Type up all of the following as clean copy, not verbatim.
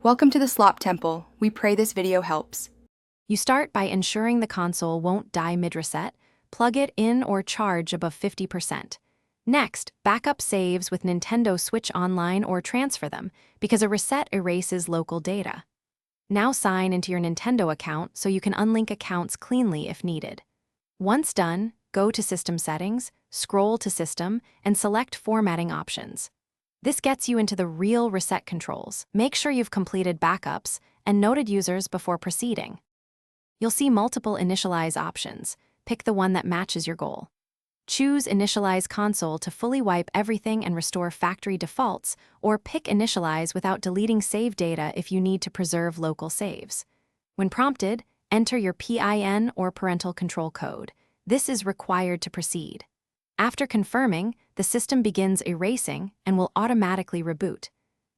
Welcome to the Slop Temple. We pray this video helps. You start by ensuring the console won't die mid-reset, plug it in or charge above 50%. Next, backup saves with Nintendo Switch Online or transfer them, because a reset erases local data. Now sign into your Nintendo account so you can unlink accounts cleanly if needed. Once done, go to System Settings, scroll to System, and select Formatting Options. This gets you into the real reset controls. Make sure you've completed backups and noted users before proceeding. You'll see multiple initialize options. Pick the one that matches your goal. Choose Initialize Console to fully wipe everything and restore factory defaults, or pick Initialize without deleting save data if you need to preserve local saves. When prompted, enter your PIN or parental control code. This is required to proceed. After confirming, the system begins erasing and will automatically reboot.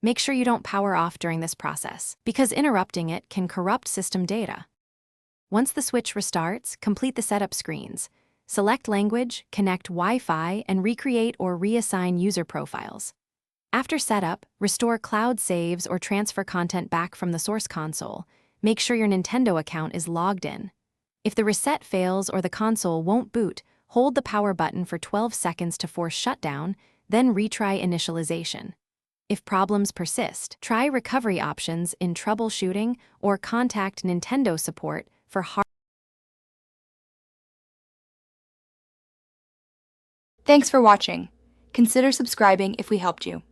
Make sure you don't power off during this process, because interrupting it can corrupt system data. Once the switch restarts, complete the setup screens. Select language, connect Wi-Fi, and recreate or reassign user profiles. After setup, restore cloud saves or transfer content back from the source console. Make sure your Nintendo account is logged in. If the reset fails or the console won't boot, hold the power button for 12 seconds to force shutdown, then retry initialization. If problems persist, try recovery options in Troubleshooting or contact Nintendo support for hard. Thanks for watching. Consider subscribing if we helped you.